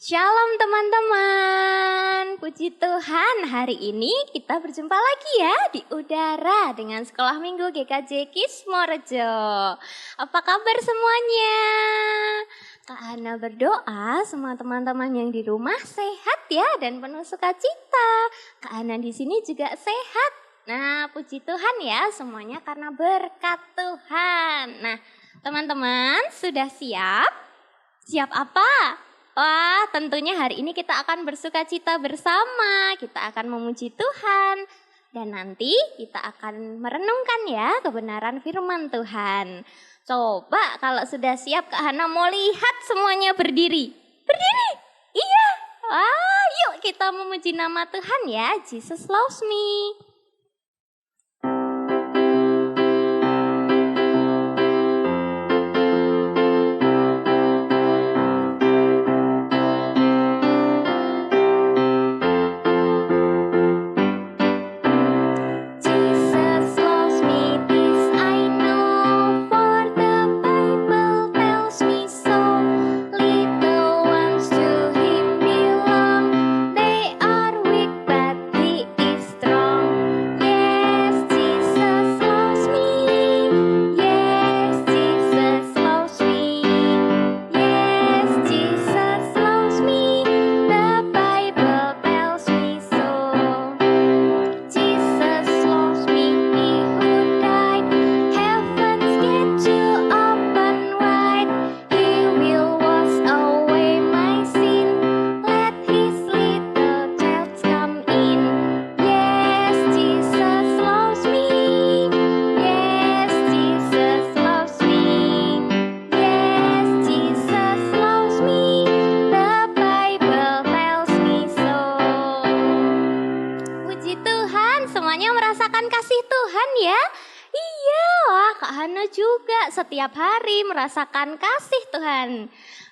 Shalom teman-teman, puji Tuhan hari ini kita berjumpa lagi ya di udara dengan Sekolah Minggu GKJ Kismorejo. Apa kabar semuanya? Kak Hana berdoa semua teman-teman yang di rumah sehat ya dan penuh sukacita. Kak Hana di sini juga sehat. Nah, puji Tuhan ya semuanya karena berkat Tuhan. Nah, teman-teman sudah siap? Siap apa? Wah, tentunya hari ini kita akan bersukacita bersama, kita akan memuji Tuhan. Dan nanti kita akan merenungkan ya kebenaran firman Tuhan. Coba kalau sudah siap Kak Hana mau lihat semuanya berdiri. Berdiri? Iya. Wah, yuk kita memuji nama Tuhan ya. Jesus loves me. Setiap hari merasakan kasih Tuhan.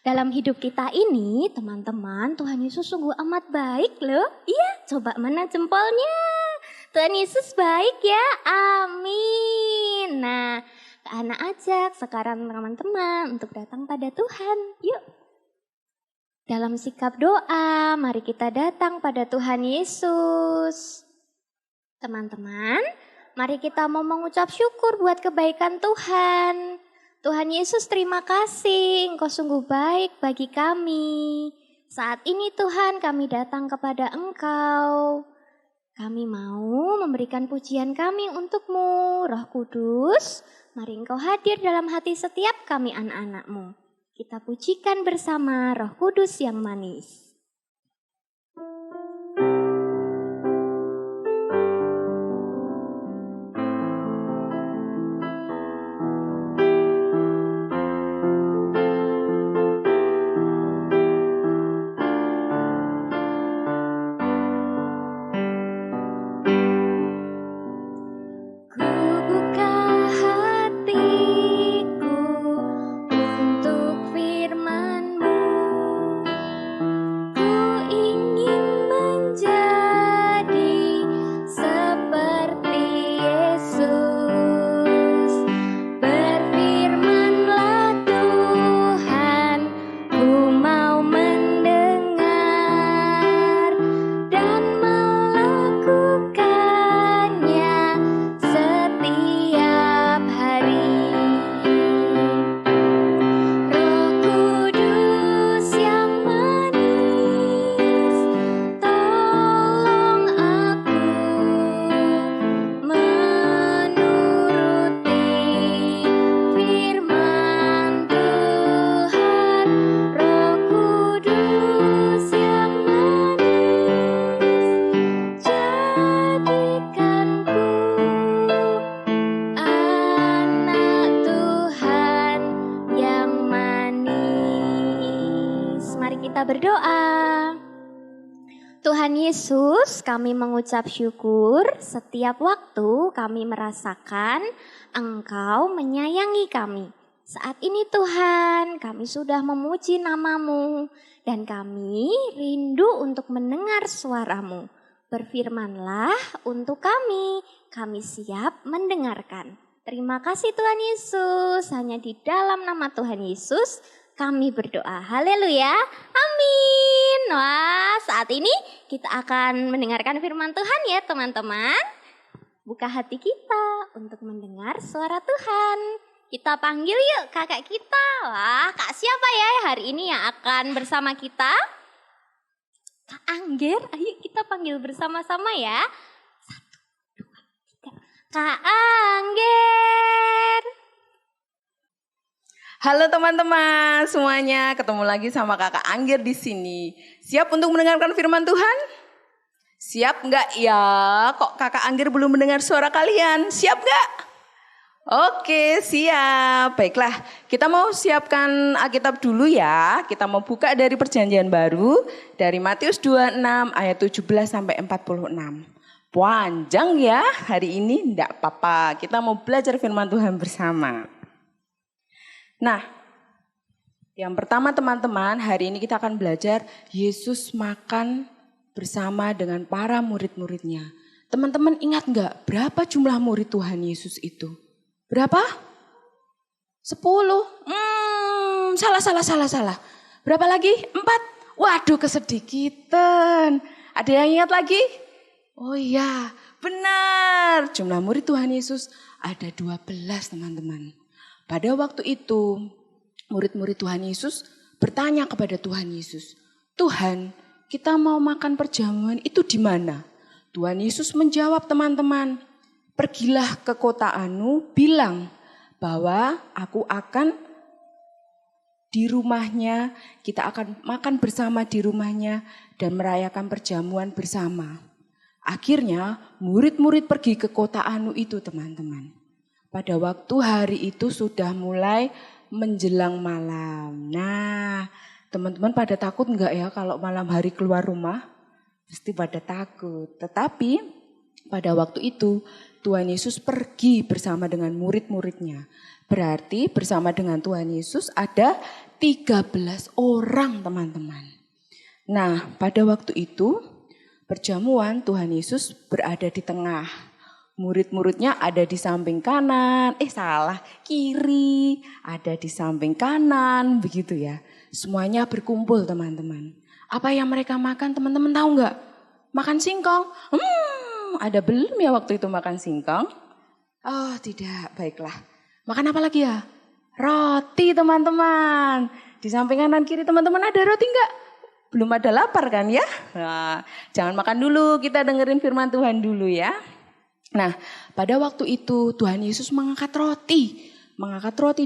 Dalam hidup kita ini, teman-teman, Tuhan Yesus sungguh amat baik loh. Iya, coba mana jempolnya? Tuhan Yesus baik ya, amin. Nah, Kak Hana ajak sekarang teman-teman untuk datang pada Tuhan. Yuk. Dalam sikap doa, mari kita datang pada Tuhan Yesus. Teman-teman, mari kita mau mengucap syukur buat kebaikan Tuhan. Tuhan Yesus, terima kasih, Engkau sungguh baik bagi kami. Saat ini Tuhan kami datang kepada Engkau. Kami mau memberikan pujian kami untuk-Mu, Roh Kudus. Mari Engkau hadir dalam hati setiap kami anak-anak-Mu. Kita pujikan bersama Roh Kudus yang manis. Berdoa. Tuhan Yesus, kami mengucap syukur setiap waktu kami merasakan Engkau menyayangi kami. Saat ini Tuhan, kami sudah memuji nama-Mu dan kami rindu untuk mendengar suara-Mu. Berfirmanlah untuk kami siap mendengarkan. Terima kasih Tuhan Yesus, hanya di dalam nama Tuhan Yesus kami berdoa. Haleluya. Amin. Wah, saat ini kita akan mendengarkan firman Tuhan ya teman-teman. Buka hati kita untuk mendengar suara Tuhan. Kita panggil yuk kakak kita. Wah, kak siapa ya hari ini yang akan bersama kita? Kak Angger, ayo kita panggil bersama-sama ya. 1, 2, 3. Kak Angger. Halo teman-teman semuanya, ketemu lagi sama kakak Angger di sini. Siap untuk mendengarkan firman Tuhan? Siap nggak ya? Kok kakak Angger belum mendengar suara kalian? Siap nggak? Oke, siap. Baiklah, kita mau siapkan Alkitab dulu ya. Kita mau buka dari Perjanjian Baru dari Matius 26 ayat 17 sampai 46. Panjang ya hari ini, enggak apa-apa. Kita mau belajar firman Tuhan bersama. Nah, yang pertama teman-teman, hari ini kita akan belajar Yesus makan bersama dengan para murid-muridnya. Teman-teman ingat enggak berapa jumlah murid Tuhan Yesus itu? Berapa? 10. Salah. Berapa lagi? 4. Waduh, kesedikitan. Ada yang ingat lagi? Oh iya, benar. Jumlah murid Tuhan Yesus ada 12 teman-teman. Pada waktu itu, murid-murid Tuhan Yesus bertanya kepada Tuhan Yesus, Tuhan, kita mau makan perjamuan itu di mana? Tuhan Yesus menjawab teman-teman, pergilah ke kota Anu, bilang bahwa aku akan di rumahnya, kita akan makan bersama di rumahnya dan merayakan perjamuan bersama. Akhirnya murid-murid pergi ke kota Anu itu teman-teman. Pada waktu hari itu sudah mulai menjelang malam. Nah, teman-teman pada takut enggak ya kalau malam hari keluar rumah? Pasti pada takut. Tetapi pada waktu itu Tuhan Yesus pergi bersama dengan murid-muridnya. Berarti bersama dengan Tuhan Yesus ada 13 orang teman-teman. Nah pada waktu itu perjamuan Tuhan Yesus berada di tengah. Murid-muridnya ada di samping kanan, kiri, ada di samping kanan, begitu ya. Semuanya berkumpul teman-teman. Apa yang mereka makan teman-teman tahu nggak? Makan singkong. Ada belum ya waktu itu makan singkong? Oh tidak, baiklah. Makan apa lagi ya? Roti teman-teman. Di samping kanan kiri teman-teman ada roti nggak? Belum ada lapar kan ya? Nah, jangan makan dulu, kita dengerin firman Tuhan dulu ya. Nah pada waktu itu Tuhan Yesus mengangkat roti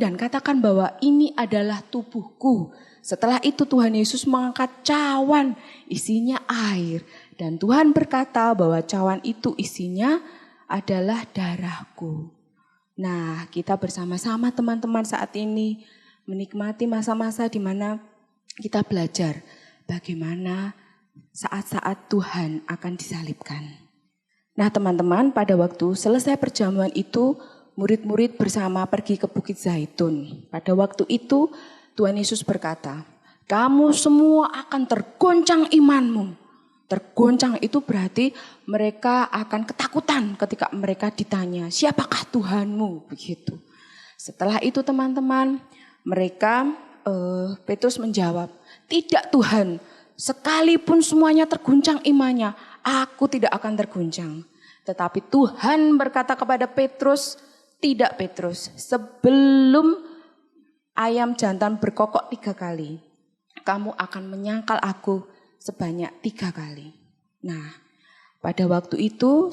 dan katakan bahwa ini adalah tubuhku. Setelah itu Tuhan Yesus mengangkat cawan, isinya air. Dan Tuhan berkata bahwa cawan itu isinya adalah darahku. Nah kita bersama-sama teman-teman saat ini menikmati masa-masa di mana kita belajar bagaimana saat-saat Tuhan akan disalibkan. Nah teman-teman pada waktu selesai perjamuan itu murid-murid bersama pergi ke Bukit Zaitun. Pada waktu itu Tuhan Yesus berkata, kamu semua akan tergoncang imanmu. Tergoncang itu berarti mereka akan ketakutan ketika mereka ditanya, siapakah Tuhanmu? Begitu. Setelah itu teman-teman, Petrus menjawab, tidak Tuhan, sekalipun semuanya terguncang imannya, aku tidak akan terguncang. Tetapi Tuhan berkata kepada Petrus, tidak Petrus, sebelum ayam jantan berkokok 3 kali, kamu akan menyangkal aku sebanyak 3 kali. Nah, pada waktu itu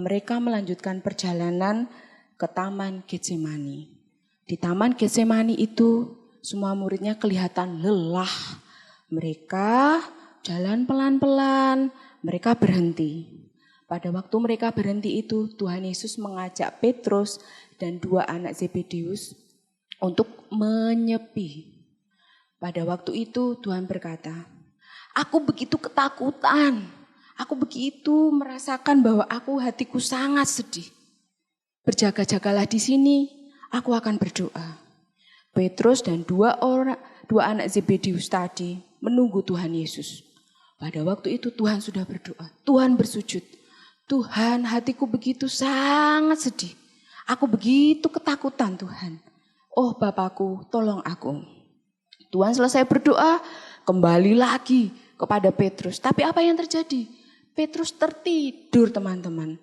mereka melanjutkan perjalanan ke Taman Getsemani. Di Taman Getsemani itu semua muridnya kelihatan lelah. Mereka jalan pelan-pelan, mereka berhenti. Pada waktu mereka berhenti itu Tuhan Yesus mengajak Petrus dan 2 anak Zebedeus untuk menyepi. Pada waktu itu Tuhan berkata, aku begitu ketakutan, aku begitu merasakan bahwa hatiku sangat sedih. Berjaga-jagalah di sini, aku akan berdoa. Petrus dan 2 anak Zebedeus tadi menunggu Tuhan Yesus. Pada waktu itu Tuhan sudah berdoa, Tuhan bersujud. Tuhan, hatiku begitu sangat sedih. Aku begitu ketakutan Tuhan. Oh Bapakku, tolong aku. Tuhan selesai berdoa, kembali lagi kepada Petrus. Tapi apa yang terjadi? Petrus tertidur teman-teman.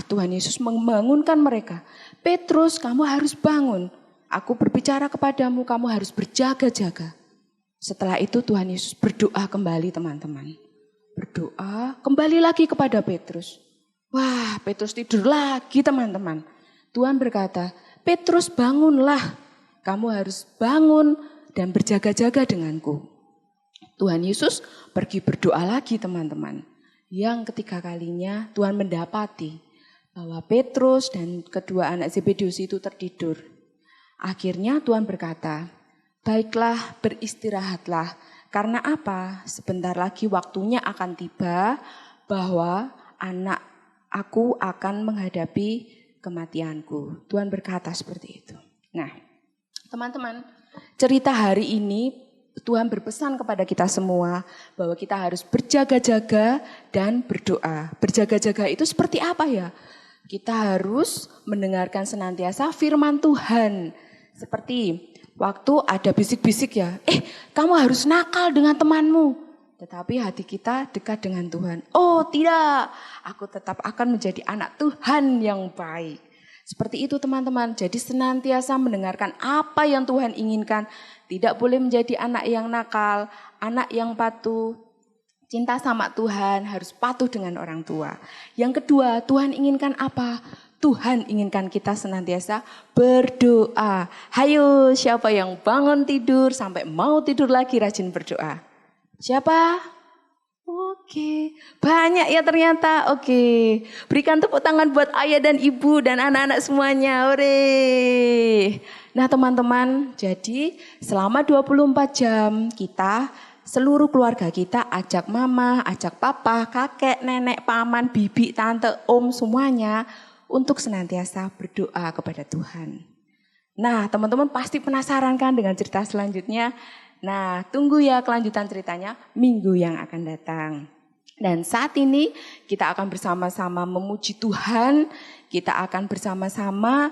Tuhan Yesus membangunkan mereka. Petrus, kamu harus bangun. Aku berbicara kepadamu, kamu harus berjaga-jaga. Setelah itu Tuhan Yesus berdoa kembali teman-teman. Berdoa kembali lagi kepada Petrus. Petrus tidur lagi teman-teman. Tuhan berkata, Petrus bangunlah. Kamu harus bangun dan berjaga-jaga denganku. Tuhan Yesus pergi berdoa lagi teman-teman. Yang ketiga kalinya Tuhan mendapati bahwa Petrus dan kedua anak Zebedeus itu tertidur. Akhirnya Tuhan berkata, baiklah beristirahatlah. Karena apa? Sebentar lagi waktunya akan tiba bahwa aku akan menghadapi kematianku. Tuhan berkata seperti itu. Nah, teman-teman, cerita hari ini Tuhan berpesan kepada kita semua bahwa kita harus berjaga-jaga dan berdoa. Berjaga-jaga itu seperti apa ya? Kita harus mendengarkan senantiasa firman Tuhan. Seperti waktu ada bisik-bisik ya, kamu harus nakal dengan temanmu. Tetapi hati kita dekat dengan Tuhan. Oh tidak, aku tetap akan menjadi anak Tuhan yang baik. Seperti itu teman-teman, jadi senantiasa mendengarkan apa yang Tuhan inginkan. Tidak boleh menjadi anak yang nakal, anak yang patuh. Cinta sama Tuhan, harus patuh dengan orang tua. Yang kedua, Tuhan inginkan apa? Tuhan inginkan kita senantiasa berdoa. Hayo, siapa yang bangun tidur sampai mau tidur lagi rajin berdoa? Siapa? Oke, banyak ya ternyata. Oke, berikan tepuk tangan buat ayah dan ibu dan anak-anak semuanya. Hore. Nah teman-teman, jadi selama 24 jam kita, seluruh keluarga kita ajak mama, ajak papa, kakek, nenek, paman, bibi, tante, om semuanya untuk senantiasa berdoa kepada Tuhan. Nah teman-teman pasti penasaran kan dengan cerita selanjutnya? Nah tunggu ya kelanjutan ceritanya minggu yang akan datang. Dan saat ini kita akan bersama-sama memuji Tuhan, kita akan bersama-sama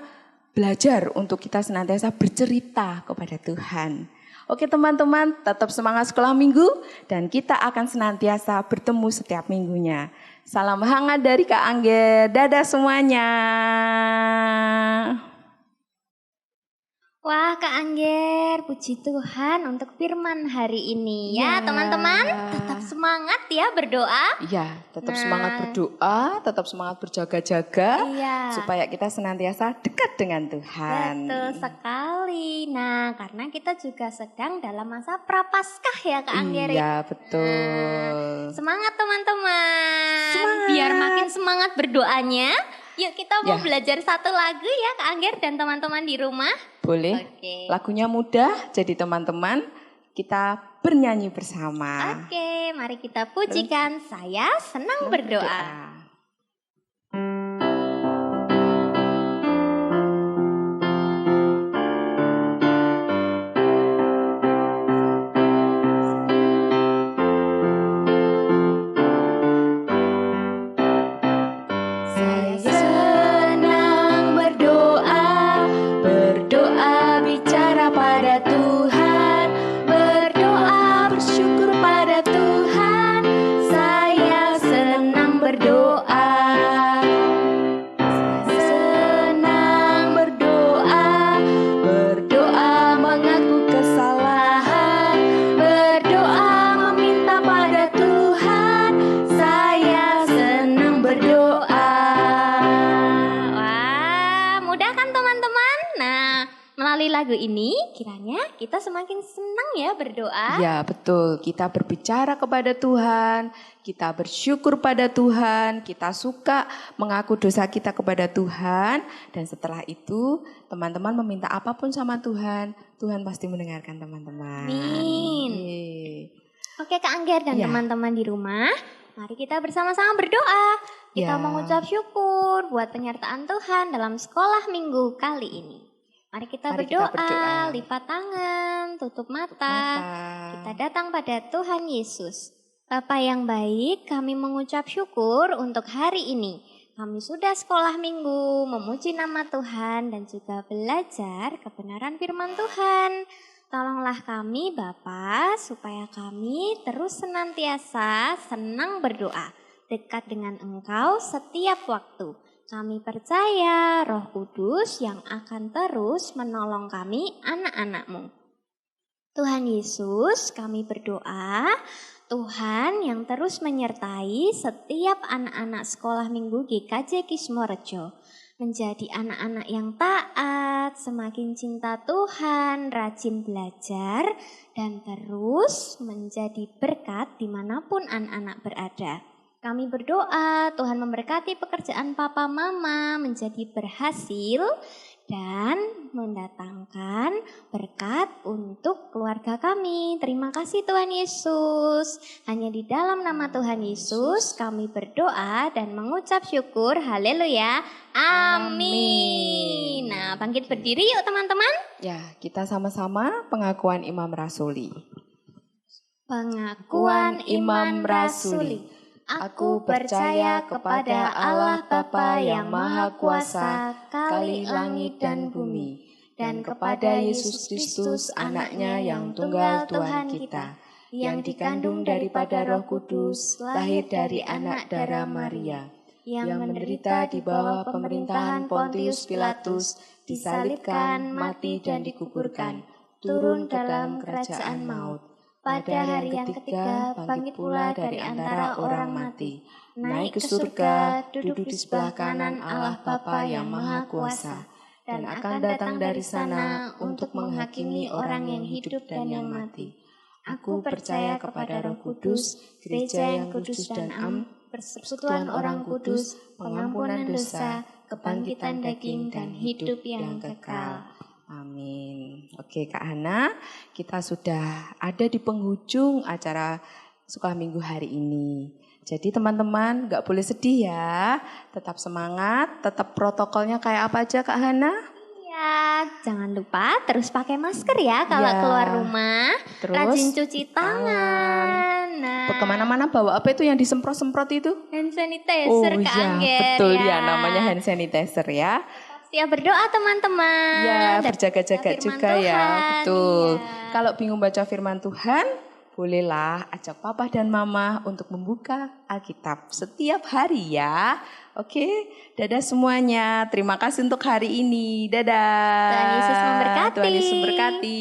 belajar untuk kita senantiasa bercerita kepada Tuhan. Oke teman-teman, tetap semangat sekolah minggu dan kita akan senantiasa bertemu setiap minggunya. Salam hangat dari Kak Angger, dadah semuanya. Wah Kak Angger, puji Tuhan untuk firman hari ini ya teman-teman. Tetap semangat ya berdoa. Iya, tetap semangat berdoa, tetap semangat berjaga-jaga. Supaya kita senantiasa dekat dengan Tuhan. Betul sekali. Nah karena kita juga sedang dalam masa prapaskah ya Kak Angger. Iya betul. Semangat teman-teman. Biar makin semangat berdoanya. Yuk kita mau belajar satu lagu ya Kak Angger dan teman-teman di rumah. Boleh. Lagunya mudah, jadi teman-teman kita bernyanyi bersama. Oke, mari kita pujikan Saya Senang Berdoa. Lagu ini kiranya kita semakin senang ya berdoa. Ya betul, kita berbicara kepada Tuhan, kita bersyukur pada Tuhan, kita suka mengaku dosa kita kepada Tuhan. Dan setelah itu teman-teman meminta apapun sama Tuhan, Tuhan pasti mendengarkan teman-teman. Amin. Oke Kak Angger dan teman-teman di rumah, mari kita bersama-sama berdoa. Kita mengucap syukur buat penyertaan Tuhan dalam sekolah minggu kali ini. Mari kita berdoa, lipat tangan, tutup mata. Kita datang pada Tuhan Yesus. Bapa yang baik, kami mengucap syukur untuk hari ini. Kami sudah sekolah minggu, memuji nama Tuhan dan juga belajar kebenaran firman Tuhan. Tolonglah kami Bapa, supaya kami terus senantiasa senang berdoa, dekat dengan Engkau setiap waktu. Kami percaya Roh Kudus yang akan terus menolong kami anak-anak-Mu. Tuhan Yesus, kami berdoa, Tuhan yang terus menyertai setiap anak-anak sekolah minggu GKJ Kismorejo. Menjadi anak-anak yang taat, semakin cinta Tuhan, rajin belajar, dan terus menjadi berkat dimanapun anak-anak berada. Kami berdoa Tuhan memberkati pekerjaan papa mama menjadi berhasil dan mendatangkan berkat untuk keluarga kami. Terima kasih Tuhan Yesus. Hanya di dalam nama Tuhan Yesus kami berdoa dan mengucap syukur. Haleluya. Amin. Nah, bangkit berdiri yuk teman-teman. Ya, kita sama-sama pengakuan Imam Rasuli. Pengakuan Imam Rasuli. Aku percaya kepada Allah Bapa yang Maha Kuasa, Kali langit dan bumi, dan kepada Yesus Kristus anaknya yang tunggal Tuhan kita, yang dikandung daripada Roh Kudus, lahir dari anak darah Maria, yang menderita di bawah pemerintahan Pontius Pilatus, disalibkan, mati dan dikuburkan, turun dalam kerajaan maut. Pada hari yang ketiga bangkit pula dari antara orang mati, naik ke surga, duduk di sebelah kanan Allah Bapa yang Maha Kuasa, dan akan datang dari sana untuk menghakimi orang yang hidup dan yang mati. Aku percaya kepada Roh Kudus, gereja yang kudus dan am, persekutuan orang kudus, pengampunan dosa, kebangkitan daging dan hidup yang kekal. Amin. Oke Kak Hana, kita sudah ada di penghujung acara Sekolah Minggu hari ini. Jadi teman-teman gak boleh sedih ya, tetap semangat, tetap protokolnya kayak apa aja Kak Hana? Iya, jangan lupa terus pakai masker ya kalau keluar rumah, terus rajin cuci tangan. Nah, kemana-mana bawa apa itu yang disemprot-semprot itu? hand sanitizer Kak Angger, betul ya, namanya hand sanitizer ya. Ya berdoa teman-teman. Ya, berjaga-jaga juga Tuhan, ya, betul. Ya. Kalau bingung baca firman Tuhan, bolehlah ajak papa dan mama untuk membuka Alkitab setiap hari ya. Oke, dadah semuanya. Terima kasih untuk hari ini. Dadah. Tuhan Yesus memberkati. Tuhan Yesus memberkati.